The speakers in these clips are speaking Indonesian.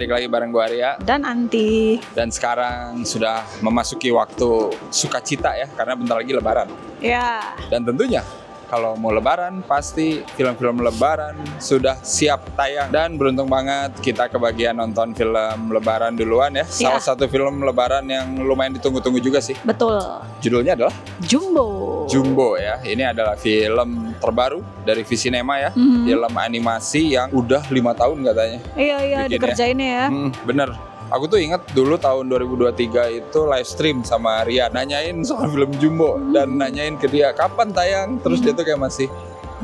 balik lagi bareng gue Arya dan Anti. dan sekarang sudah memasuki waktu sukacita ya, karena bentar lagi Lebaran. Ya. Dan tentunya kalau mau Lebaran pasti film-film Lebaran sudah siap tayang, dan beruntung banget kita kebagian nonton film Lebaran duluan ya. Salah satu film Lebaran yang lumayan ditunggu-tunggu juga sih. Betul. Judulnya adalah Jumbo ya. Ini adalah film terbaru dari Visinema ya. Film animasi yang udah 5 tahun katanya. Iya dikerjainnya ya. Bener. Aku tuh inget dulu tahun 2023 itu live stream sama Ria, nanyain soal film Jumbo dan nanyain ke dia kapan tayang, terus dia tuh kayak masih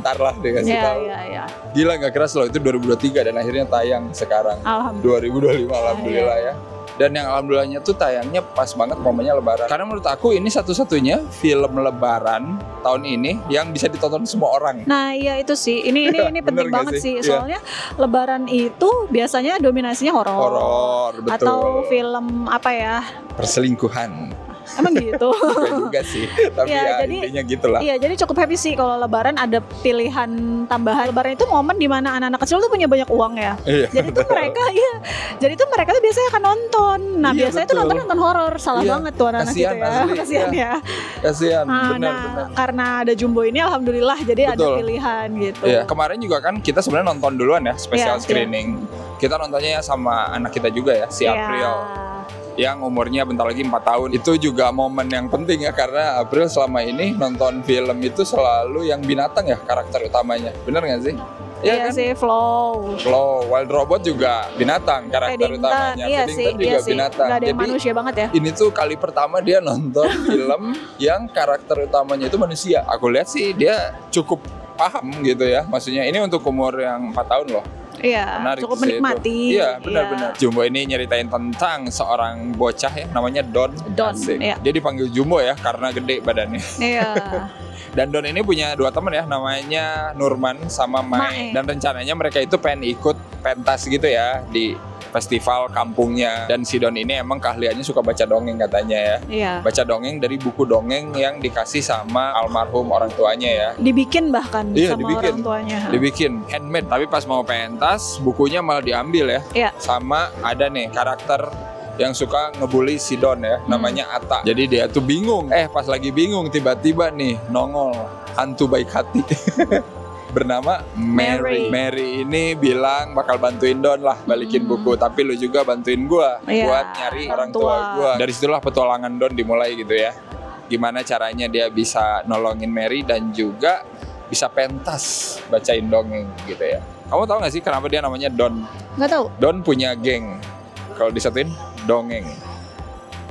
ntar lah dia kasih tahu. Iya. Gila nggak keras loh, itu 2023 dan akhirnya tayang sekarang 2025 alhamdulillah ya. Dan yang alhamdulillahnya tuh tayangnya pas banget momennya Lebaran. Karena menurut aku ini satu-satunya film Lebaran tahun ini yang bisa ditonton semua orang. Nah iya itu sih, ini penting banget sih. Soalnya Lebaran itu biasanya dominasinya horor, betul. Atau film apa ya? Perselingkuhan. Emang gitu? Enggak juga sih, tapi ya jadi, intinya gitulah. Iya, jadi cukup happy sih kalau Lebaran ada pilihan tambahan. Lebaran itu momen dimana anak-anak kecil tuh punya banyak uang ya. Iya. Jadi tuh mereka tuh biasanya akan nonton. Nah biasanya tuh nonton horor. Salah banget tuh anak-anak gitu ya. Kasian ya. Kasian, benar. Karena ada Jumbo ini alhamdulillah jadi ada pilihan gitu. Iya. Kemarin juga kan kita sebenarnya nonton duluan ya, special screening. Kita nontonnya ya sama anak kita juga ya, si April. Yang umurnya bentar lagi 4 tahun. Itu juga momen yang penting ya, karena April selama ini nonton film itu selalu yang binatang ya karakter utamanya. Bener gak sih? Iya kan? Sih, Flow, Wild Robot juga binatang karakter utamanya. Paddington juga binatang. Gak ada yang manusia banget ya. Ini tuh kali pertama dia nonton film yang karakter utamanya itu manusia. Aku lihat sih dia cukup paham gitu ya. Maksudnya ini untuk umur yang 4 tahun loh. Iya, cukup menikmati. Iya, benar-benar. Jumbo ini nyeritain tentang seorang bocah ya, namanya Don. Iya. Dia dipanggil Jumbo ya karena gede badannya. Iya. Dan Don ini punya 2 teman ya, namanya Nurman sama Mae. Dan rencananya mereka itu pengen ikut pentas gitu ya di festival kampungnya. Dan si Don ini emang keahliannya suka baca dongeng katanya ya. Iya. Baca dongeng dari buku dongeng yang dikasih sama almarhum orang tuanya ya. Dibikin bahkan sama orang tuanya. Dibikin handmade. Tapi pas mau pentas bukunya malah diambil ya. Iya. Sama ada nih karakter yang suka ngebully si Don ya, namanya Atta. Jadi dia tuh bingung. Pas lagi bingung tiba-tiba nih nongol hantu baik hati. Bernama Mary. Mary ini bilang bakal bantuin Don lah balikin buku, tapi lu juga bantuin gua buat nyari orang tua gua. Dari situlah petualangan Don dimulai gitu ya. Gimana caranya dia bisa nolongin Mary dan juga bisa pentas bacain dongeng gitu ya. Kamu tahu gak sih kenapa dia namanya Don? Nggak tahu. Don punya geng. Kalau disatuin dongeng.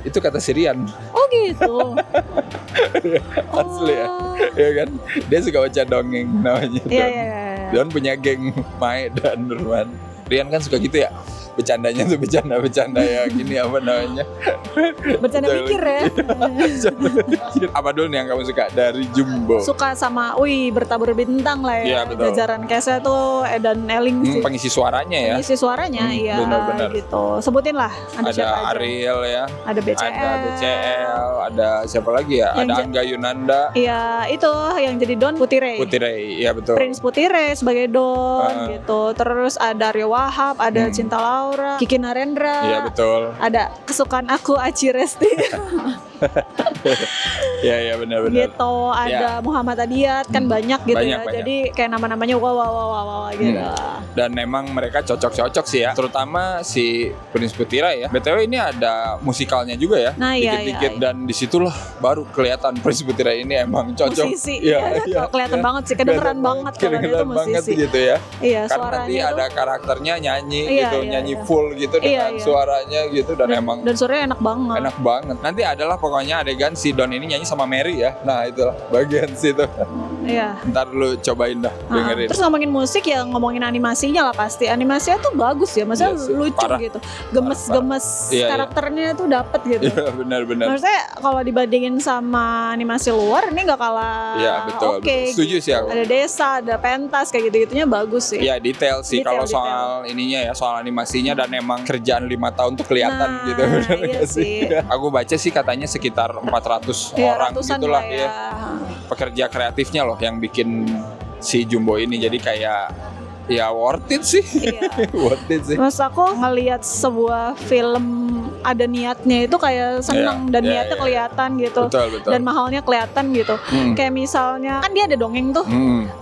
Itu kata Sirian. Oh gitu. Asli ya. Iya kan? Dia suka baca dongeng namanya. Iya. Don punya geng Mae dan Nurman. Rian kan suka gitu ya. Bercandanya tuh bercanda ya gini apa namanya? Bercanda mikir ya. Apa dulu nih yang kamu suka dari Jumbo? Suka sama bertabur bintang lah ya. Jajaran Kesa tuh Edan Eling sih. Pengisi suaranya ya. Pengisi suaranya iya. Benar-benar. Gitu. Sebutin lah. Ada Ariel ya. Ada BCL. Ada siapa lagi ya? Ada Angga Yunanda. Iya itu yang jadi Don Putire, iya betul. Prince Putire sebagai Don gitu. Terus ada Aryo Wahab, ada Cinta Laura, Kiki Narendra. Iya betul. Ada kesukaan aku Aci Resti. Iya benar-benar. Gitu, ada Muhammad Adiat kan banyak gitu banyak. Jadi kayak nama-namanya wah gitu. Dan memang mereka cocok-cocok sih ya. Terutama si Prince Putira ya. BTW ini ada musikalnya juga ya. Nah, dikit-dikit dan disitulah baru kelihatan Prince Putira ini emang cocok. Musisi. Iya. Kelihatan banget sih, kedengeran banget kalau dia tuh musisi. Gitu ya. Iya, karena nanti ada karakternya nyanyi gitu, nyanyi full gitu dengan suaranya gitu dan emang suaranya enak banget. Enak banget. Nanti adalah pokoknya adegan si Don ini nyanyi sama Mary ya. Nah, itulah bagian situ. Iya. Ntar lu cobain dah dengerin. Terus ngomongin musik ya ngomongin animasinya lah pasti. Animasinya tuh bagus ya, maksudnya lucu gitu. Gemes-gemes karakternya tuh dapet gitu. Iya, benar-benar. Maksudnya kalau dibandingin sama animasi luar ini nggak kalah. Iya, betul. Setuju sih aku. Ada desa, ada pentas kayak gitu-gitunya bagus sih. Iya, detail sih kalau soal ininya ya, soal animasinya dan emang kerjaan 5 tahun tuh kelihatan gitu. Iya sih. Aku baca sih katanya sekitar 400 orang gitulah ya. Pekerja kreatifnya loh yang bikin si Jumbo ini, jadi kayak Ya worth it sih. Iya. Worth it sih. Maksud aku ngelihat sebuah film ada niatnya itu kayak seneng dan niatnya kelihatan gitu. Betul. Dan mahalnya kelihatan gitu. Kayak misalnya kan dia ada dongeng tuh.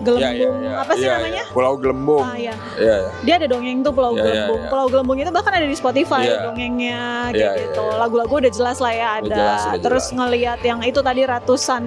Gelembung apa sih namanya? Pulau Gelembung. Iya. Iya. Dia ada dongeng tuh Pulau Gelembung. Pulau Gelembung itu bahkan ada di Spotify dongengnya kayak gitu. Lagu-lagu udah jelas lah ya ada. Udah Terus ngelihat yang itu tadi ratusan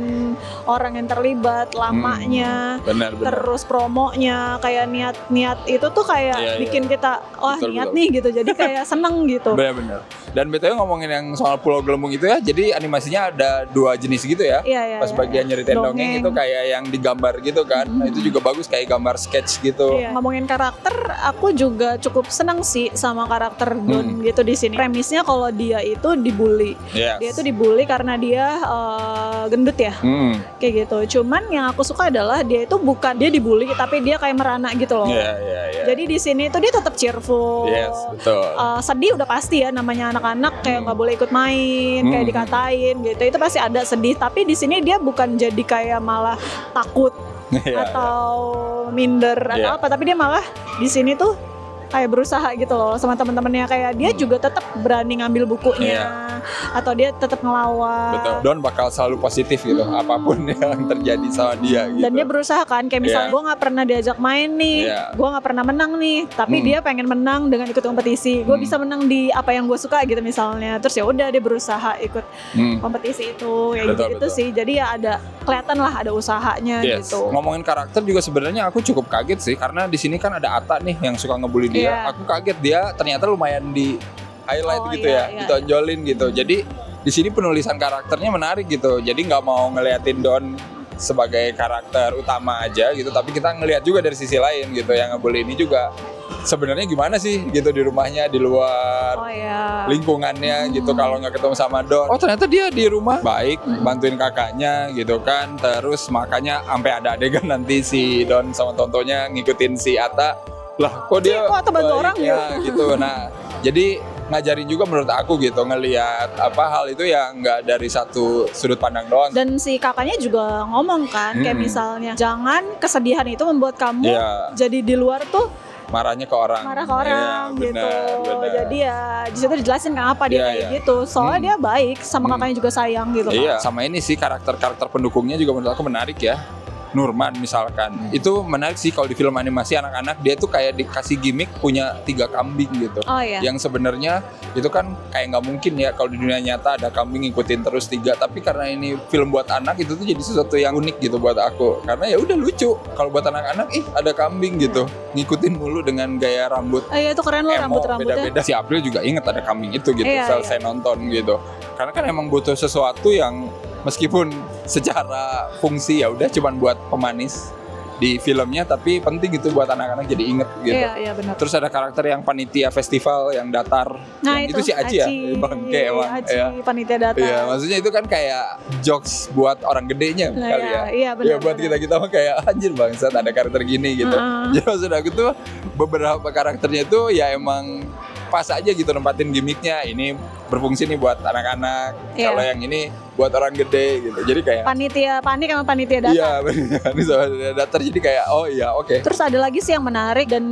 orang yang terlibat, lamanya. Benar. Terus promonya kayak niat itu tuh kayak bikin kita niat nih gitu. Jadi kayak seneng gitu. Benar. Dan BTW ngomongin yang soal Pulau Gelembung itu ya, jadi animasinya ada 2 jenis gitu ya. Pas bagian nyeritain dongeng itu kayak yang digambar gitu kan. Nah, itu juga bagus kayak gambar sketch gitu. Ngomongin karakter, aku juga cukup seneng sih sama karakter Don gitu di sini. Premisnya kalau dia itu dibully. Dia itu dibully karena dia gendut ya. Kayak gitu. Cuman yang aku suka adalah dia itu bukan dia dibully tapi dia kayak merana gitu loh. Jadi di sini tuh dia tetap cheerful. Yes, betul. Sedih udah pasti ya, namanya anak-anak kayak nggak boleh ikut main, kayak dikatain gitu. Itu pasti ada sedih. Tapi di sini dia bukan jadi kayak malah takut atau minder atau apa. Tapi dia malah di sini tuh kayak berusaha gitu loh sama teman-temannya, kayak dia juga tetap berani ngambil bukunya atau dia tetap ngelawan. Betul. Don bakal selalu positif gitu apapun yang terjadi sama dia gitu. Dan dia berusaha kan kayak misalnya gue nggak pernah diajak main nih, gue nggak pernah menang nih, tapi dia pengen menang dengan ikut kompetisi. Gue bisa menang di apa yang gue suka gitu misalnya. Terus ya udah dia berusaha ikut kompetisi itu ya gitu sih. Jadi ya ada kelihatan lah ada usahanya gitu. Ngomongin karakter juga sebenarnya aku cukup kaget sih karena di sini kan ada Atta nih yang suka ngebully dia. Aku kaget dia ternyata lumayan di highlight gitu ditonjolin gitu. Jadi di sini penulisan karakternya menarik gitu. Jadi nggak mau ngeliatin Don sebagai karakter utama aja gitu, tapi kita ngelihat juga dari sisi lain gitu. Yang ngebully ini juga sebenarnya gimana sih gitu di rumahnya, di luar lingkungannya gitu. Kalau nggak ketemu sama Don, ternyata dia di rumah baik, bantuin kakaknya gitu kan. Terus makanya sampai ada adegan nanti si Don sama tontonya ngikutin si Atta. Lah kok dia bantu orang ya gitu. Nah jadi ngajarin juga menurut aku gitu, ngelihat hal itu ya nggak dari satu sudut pandang doang. Dan si kakaknya juga ngomong kan kayak misalnya jangan kesedihan itu membuat kamu jadi di luar tuh marahnya ke orang, gitu. Benar. Jadi ya di situ dijelasin kenapa dia kayak gitu. Soalnya dia baik sama kakaknya juga sayang gitu. Sama ini sih karakter pendukungnya juga menurut aku menarik ya. Nurman misalkan itu menarik sih kalau di film animasi anak-anak, dia tuh kayak dikasih gimmick punya 3 kambing gitu. Yang sebenarnya itu kan kayak nggak mungkin ya kalau di dunia nyata ada kambing ngikutin terus 3, tapi karena ini film buat anak itu tuh jadi sesuatu yang unik gitu buat aku, karena ya udah lucu kalau buat anak-anak ada kambing gitu ngikutin mulu dengan gaya rambut itu keren loh rambutnya beda-beda. Si April juga inget ada kambing itu gitu selesai nonton gitu, karena kan emang butuh sesuatu yang meskipun secara fungsi ya udah cuman buat pemanis di filmnya, tapi penting gitu buat anak-anak jadi inget gitu. Iya benar. Terus ada karakter yang panitia festival yang datar. Nah itu si Aci ya, bangke emang. Aci panitia datar. Iya, maksudnya itu kan kayak jokes buat orang gedenya kali ya. Iya benar. Ya buat kita mah kayak anjir bangsat ada karakter gini gitu. Jadi maksud aku tuh beberapa karakternya tuh ya emang pas aja gitu nempatin gimmicknya. Ini berfungsi nih buat anak-anak, kalau yang ini buat orang gede gitu. Jadi kayak panitia panik sama panitia datar. Iya, ini sama panitia datar. Jadi kayak oke. Terus ada lagi sih yang menarik dan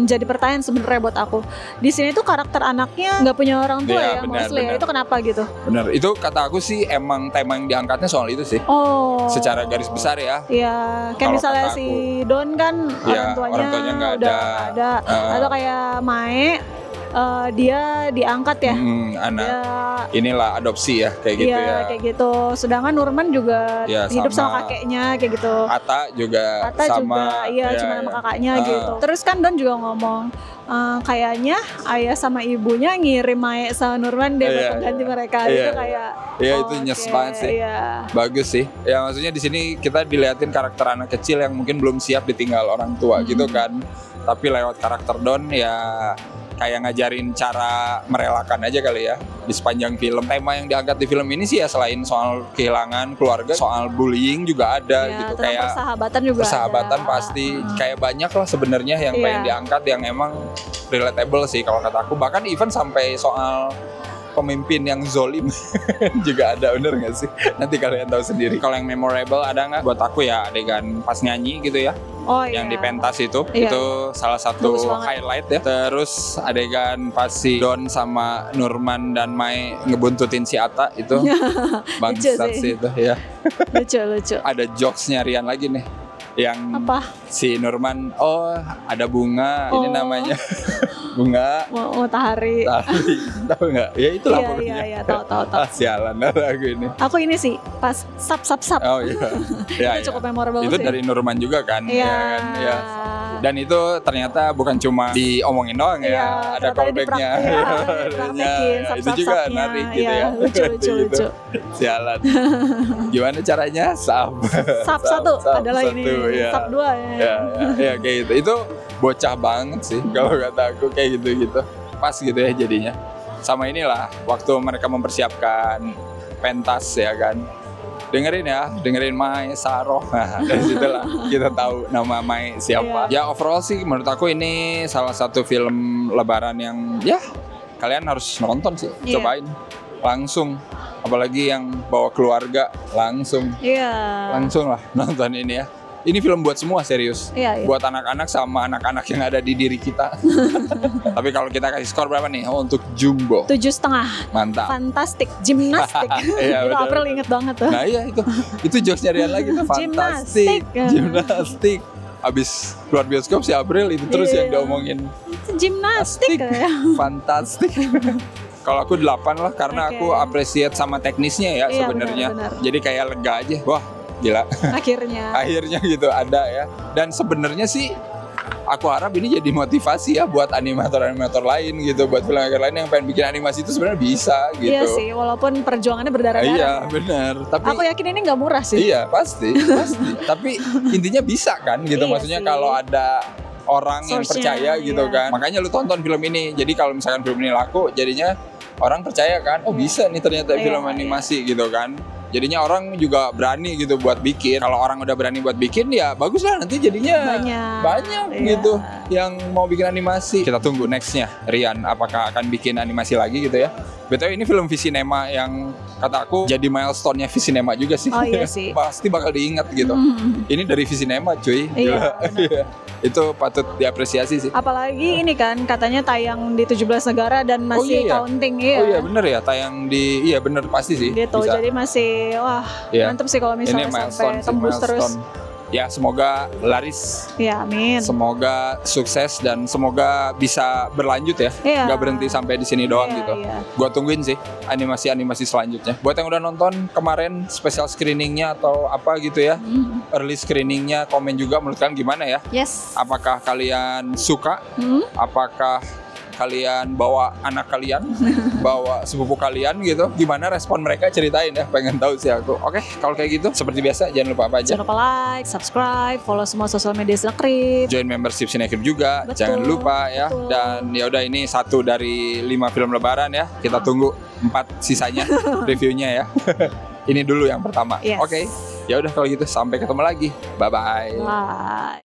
jadi pertanyaan sebenarnya buat aku. Di sini tuh karakter anaknya nggak punya orang tua mostly. Itu kenapa gitu? Bener, itu kata aku sih emang tema yang diangkatnya soal itu sih. Secara garis besar ya. Iya, kayak misalnya si Don kan orang tuanya nggak ada. Atau kayak Mae dia diangkat ya, anak inilah adopsi ya kayak gitu ya. Kayak gitu. Sedangkan Nurman juga hidup sama kakeknya kayak gitu. Atta juga sama kakaknya gitu. Terus kan Don juga ngomong kayaknya ayah sama ibunya ngirim Mae sama Nurman deh buat ganti mereka. Itu kayak itu nyes banget sih. Bagus sih. Ya maksudnya di sini kita dilihatin karakter anak kecil yang mungkin belum siap ditinggal orang tua gitu kan. Tapi lewat karakter Don ya kayak ngajarin cara merelakan aja kali ya di sepanjang film. Tema yang diangkat di film ini sih ya selain soal kehilangan keluarga, soal bullying juga ada gitu, kayak persahabatan pasti kayak banyak lah sebenarnya yang pengen diangkat yang emang relatable sih kalau kata aku. Bahkan even sampai soal pemimpin yang zolim juga ada, bener nggak sih? Nanti kalian tahu sendiri. Kalau yang memorable ada nggak? Buat aku ya adegan pas nyanyi gitu ya. Oh Yang iya. di pentas itu Iya. salah satu Bagus banget. highlight ya. Terus adegan pas si Don sama Nurman dan Mai ngebuntutin si Ata itu bangsat Lucu sih itu ya. Lucu. Ada jokesnya Rian lagi nih yang Apa? si Nurman, oh ada bunga, ini Oh. namanya bunga Matahari. tari, tahu nggak? Ya itulah Iya, pokoknya. iya, tahu. Ah, sialan aku ini. Aku ini sih pas sap. Oh iya, ya, Itu cukup memorable itu sih. dari Nurman juga kan? Iya. kan? Ya. Dan itu ternyata bukan cuma diomongin doang Iya, ya, ada ternyata callbacknya. diprak- Iya, dipraktekin, itu juga sap-sap-sapnya. menarik gitu Iya, ya. lucu. Sialan. Gimana caranya? Sap. Sap satu adalah ini. ya. Sap dua ya. Ya kayak gitu. Itu bocah banget sih kalau kata aku kayak gitu-gitu. Pas gitu ya jadinya. Sama inilah waktu mereka mempersiapkan pentas ya kan. Dengerin Mai Saroh. Nah, dari situlah kita tahu nama Mai siapa. Ya overall sih menurut aku ini salah satu film lebaran yang ya kalian harus nonton sih, Iya. cobain langsung. Apalagi yang bawa keluarga langsung lah nonton ini ya. Ini film buat semua, serius. Iya. Buat anak-anak sama anak-anak yang ada di diri kita. Tapi kalau kita kasih skor berapa nih? Oh, untuk Jumbo. 7,5. Mantap. Fantastik, gimnastik. Iya, Itu benar, April benar. inget banget tuh. Nah iya itu jokesnya Rian lagi tuh fantastik. Gimnastik. Abis keluar bioskop si April itu terus Iya. yang diomongin. Gimnastik. Fantastik. Kalau aku 8 lah karena Oke. aku appreciate sama teknisnya ya Iya, sebenarnya. benar. Jadi kayak lega aja. Wah, gila. Akhirnya gitu ada ya. Dan sebenarnya sih aku harap ini jadi motivasi ya buat animator-animator lain gitu, buat filmmaker lain yang pengen bikin animasi itu sebenarnya bisa gitu. Iya sih, walaupun perjuangannya berdarah-darah. Iya, benar. Tapi Aku yakin ini nggak murah sih. iya, pasti. Tapi intinya bisa kan gitu. Iya Maksudnya sih. kalau ada orang yang Source-nya, percaya gitu iya. kan. Makanya lu tonton film ini. Jadi kalau misalkan film ini laku, jadinya orang percaya kan, oh bisa nih ternyata Iya, film animasi gitu kan. Jadinya orang juga berani gitu buat bikin. Kalau orang udah berani buat bikin ya bagus lah, nanti jadinya banyak Iya. gitu yang mau bikin animasi. Kita tunggu nextnya Rian apakah akan bikin animasi lagi gitu ya. BTW ini film Visinema yang kata aku jadi milestone-nya Visinema juga sih. Oh iya sih. Pasti bakal diingat gitu. Ini dari Visinema cuy. Iya, Gila. Itu patut diapresiasi sih. Apalagi ini kan katanya tayang di 17 negara dan masih iya. counting ya. Oh iya bener ya, tayang di, iya bener pasti sih. Gitu, bisa. jadi masih wah Iya. mantep sih kalau misalnya Ini milestone sampai sih, tembus terus. milestone. Ya semoga laris, Ya amin. semoga sukses dan semoga bisa berlanjut ya. Iya. Gak berhenti sampai di sini doang Iya, gitu. iya. Gua tungguin sih animasi-animasi selanjutnya. Buat yang udah nonton kemarin special screeningnya atau apa gitu ya, early screeningnya, komen juga menurut kalian gimana ya? Yes. Apakah kalian suka? Apakah kalian bawa anak kalian, bawa sepupu kalian gitu? Gimana respon mereka, ceritain ya, pengen tahu sih aku. Oke, kalau kayak gitu seperti biasa jangan lupa apa aja. Jangan lupa like, subscribe, follow semua sosial media Cinekrip. Join membership Cinekrip juga, Betul, jangan lupa ya. betul. Dan ya udah ini 1 dari 5 film lebaran ya. Kita tunggu 4 sisanya reviewnya ya. Ini dulu yang pertama. Yes. Oke. Ya udah kalau gitu sampai ketemu lagi. Bye bye. Bye.